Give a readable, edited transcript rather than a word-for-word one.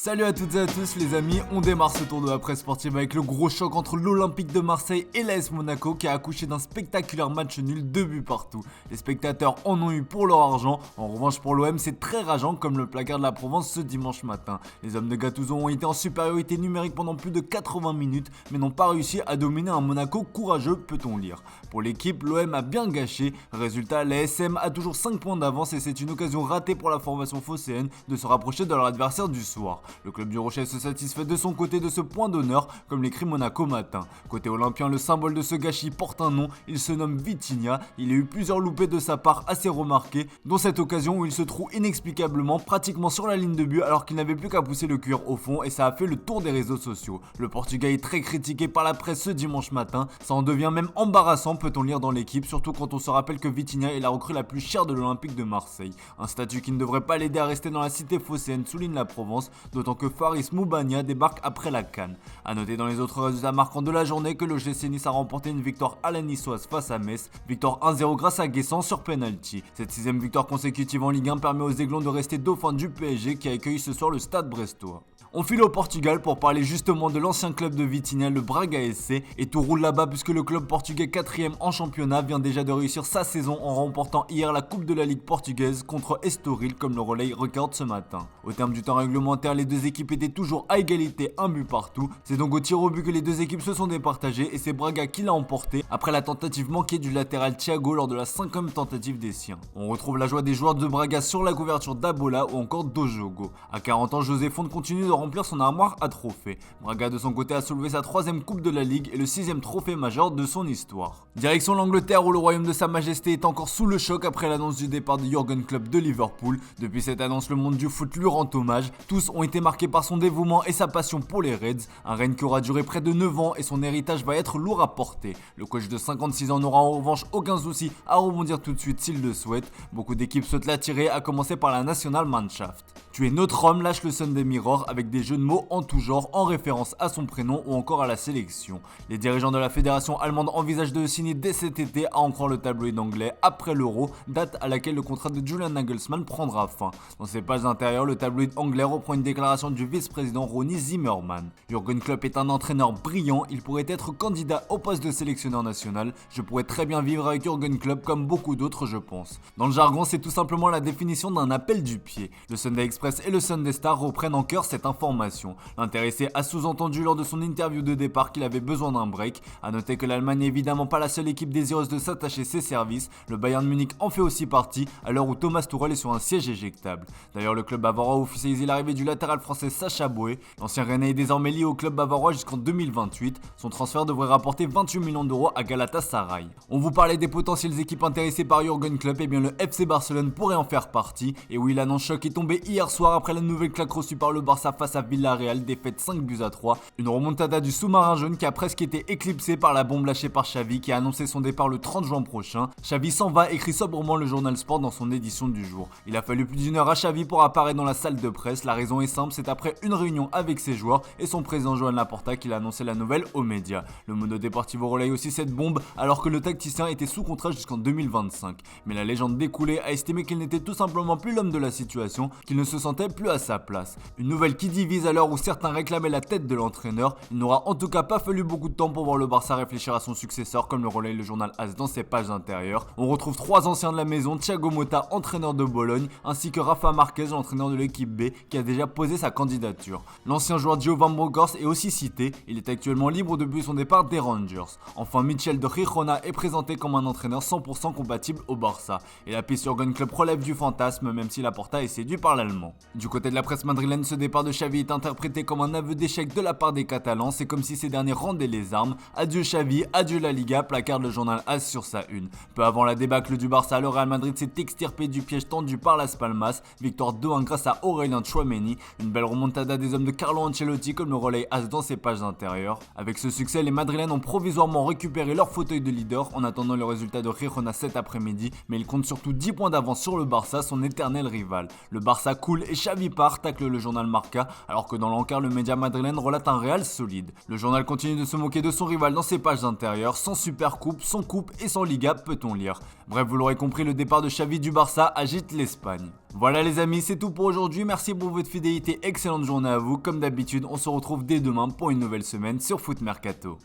Salut à toutes et à tous les amis, on démarre ce tour de la presse sportive avec le gros choc entre l'Olympique de Marseille et l'AS Monaco qui a accouché d'un spectaculaire match nul, 2 buts partout. Les spectateurs en ont eu pour leur argent, en revanche pour l'OM c'est très rageant comme le placard de la Provence ce dimanche matin. Les hommes de Gattuso ont été en supériorité numérique pendant plus de 80 minutes mais n'ont pas réussi à dominer un Monaco courageux, peut-on lire. Pour l'équipe, l'OM a bien gâché, résultat l'ASM a toujours 5 points d'avance et c'est une occasion ratée pour la formation phocéenne de se rapprocher de leur adversaire du soir. Le club du Rocher se satisfait de son côté de ce point d'honneur, comme l'écrit Monaco matin. Côté olympien, le symbole de ce gâchis porte un nom, il se nomme Vitinha. Il a eu plusieurs loupés de sa part assez remarqués, dont cette occasion où il se trouve inexplicablement pratiquement sur la ligne de but alors qu'il n'avait plus qu'à pousser le cuir au fond et ça a fait le tour des réseaux sociaux. Le Portugais est très critiqué par la presse ce dimanche matin, ça en devient même embarrassant peut-on lire dans l'équipe, surtout quand on se rappelle que Vitinha est la recrue la plus chère de l'Olympique de Marseille. Un statut qui ne devrait pas l'aider à rester dans la cité phocéenne, souligne la Provence, d'autant que Faris Moubania débarque après la CAN. A noter dans les autres résultats marquants de la journée que l'OGC Nice a remporté une victoire à la niçoise face à Metz, victoire 1-0 grâce à Guessant sur penalty. Cette 6ème victoire consécutive en Ligue 1 permet aux Aiglons de rester dauphins du PSG qui accueille ce soir le Stade Brestois. On file au Portugal pour parler justement de l'ancien club de Vitinha, le Braga SC, et tout roule là-bas puisque le club portugais 4ème en championnat vient déjà de réussir sa saison en remportant hier la Coupe de la Ligue portugaise contre Estoril comme le relais record ce matin. Au terme du temps réglementaire, les deux équipes étaient toujours à égalité, un but partout. C'est donc au tir au but que les deux équipes se sont départagées et c'est Braga qui l'a emporté après la tentative manquée du latéral Thiago lors de la 5ème tentative des siens. On retrouve la joie des joueurs de Braga sur la couverture d'Abola ou encore d'Ojogo. À 40 ans, José Fonte continue de remplir son armoire à trophées. Braga de son côté a soulevé sa 3ème coupe de la Ligue et le 6ème trophée majeur de son histoire. Direction l'Angleterre où le royaume de sa majesté est encore sous le choc après l'annonce du départ de Jürgen Klopp de Liverpool. Depuis cette annonce, le monde du foot lui rend hommage. Tous ont été marqués par son dévouement et sa passion pour les Reds. Un règne qui aura duré près de 9 ans et son héritage va être lourd à porter. Le coach de 56 ans n'aura en revanche aucun souci à rebondir tout de suite s'il le souhaite. Beaucoup d'équipes souhaitent l'attirer, à commencer par la National Mannschaft. Tu es notre homme, lâche le Sunday Mirror avec des jeux de mots en tout genre en référence à son prénom ou encore à la sélection. Les dirigeants de la fédération allemande envisagent de le signer dès cet été à en croire le tabloïd anglais après l'Euro, date à laquelle le contrat de Julian Nagelsmann prendra fin. Dans ses pages intérieures, le tabloïd anglais reprend une déclaration du vice-président Ronny Zimmermann. Jürgen Klopp est un entraîneur brillant, il pourrait être candidat au poste de sélectionneur national. Je pourrais très bien vivre avec Jürgen Klopp comme beaucoup d'autres je pense. Dans le jargon, c'est tout simplement la définition d'un appel du pied. Le Sunday Express et le Sunday Star reprennent en cœur cette information. L'intéressé a sous-entendu lors de son interview de départ qu'il avait besoin d'un break. A noter que l'Allemagne n'est évidemment pas la seule équipe désireuse de s'attacher ses services. Le Bayern Munich en fait aussi partie à l'heure où Thomas Tuchel est sur un siège éjectable. D'ailleurs, le club bavarois a officialisé l'arrivée du latéral français Sacha Boey. L'ancien Rennais est désormais lié au club bavarois jusqu'en 2028. Son transfert devrait rapporter 28 millions d'euros à Galatasaray. On vous parlait des potentielles équipes intéressées par Jürgen Klopp, et bien le FC Barcelone pourrait en faire partie. Et oui, l'annonce choc est tombée hier soir après la nouvelle claque reçue par le Barça face à Villarreal, défaite 5-3. Une remontada du sous-marin jaune qui a presque été éclipsée par la bombe lâchée par Xavi qui a annoncé son départ le 30 juin prochain. Xavi s'en va, écrit sobrement le journal Sport dans son édition du jour. Il a fallu plus d'une heure à Xavi pour apparaître dans la salle de presse. La raison est simple, c'est après une réunion avec ses joueurs et son président Joan Laporta qu'il a annoncé la nouvelle aux médias. Le Mundo Deportivo relaye aussi cette bombe alors que le tacticien était sous contrat jusqu'en 2025. Mais la légende découlée a estimé qu'il n'était tout simplement plus l'homme de la situation, qu'il ne se sentait plus à sa place. Une nouvelle qui divise à l'heure où certains réclamaient la tête de l'entraîneur. Il n'aura en tout cas pas fallu beaucoup de temps pour voir le Barça réfléchir à son successeur, comme le relaye le journal AS dans ses pages intérieures. On retrouve 3 anciens de la maison, Thiago Motta, entraîneur de Bologne, ainsi que Rafa Marquez, l'entraîneur de l'équipe B, qui a déjà posé sa candidature. L'ancien joueur Giovan Bronckhorst est aussi cité, il est actuellement libre depuis son départ des Rangers. Enfin, Michel de Girona est présenté comme un entraîneur 100% compatible au Barça. Et la piste Jürgen Klopp relève du fantasme, même si Laporta est séduit par l'allemand. Du côté de la presse madrilène, ce départ de Xavi est interprété comme un aveu d'échec de la part des Catalans, c'est comme si ces derniers rendaient les armes. Adieu Xavi, adieu la Liga, placarde le journal AS sur sa une. Peu avant la débâcle du Barça, le Real Madrid s'est extirpé du piège tendu par Las Palmas, victoire 2-1 grâce à Aurélien Tchouaméni, une belle remontada des hommes de Carlo Ancelotti comme le relaye AS dans ses pages intérieures. Avec ce succès, les Madrilènes ont provisoirement récupéré leur fauteuil de leader en attendant le résultat de Girona cet après-midi, mais ils comptent surtout 10 points d'avance sur le Barça, son éternel rival. Le Barça coule cool et Xavi part, tacle le journal Marca, alors que dans l'encart, le média madrilène relate un Real solide. Le journal continue de se moquer de son rival dans ses pages intérieures, sans Supercoupe, sans Coupe et sans Liga, peut-on lire. Bref, vous l'aurez compris, le départ de Xavi du Barça agite l'Espagne. Voilà les amis, c'est tout pour aujourd'hui, merci pour votre fidélité, excellente journée à vous. Comme d'habitude, on se retrouve dès demain pour une nouvelle semaine sur Foot Mercato.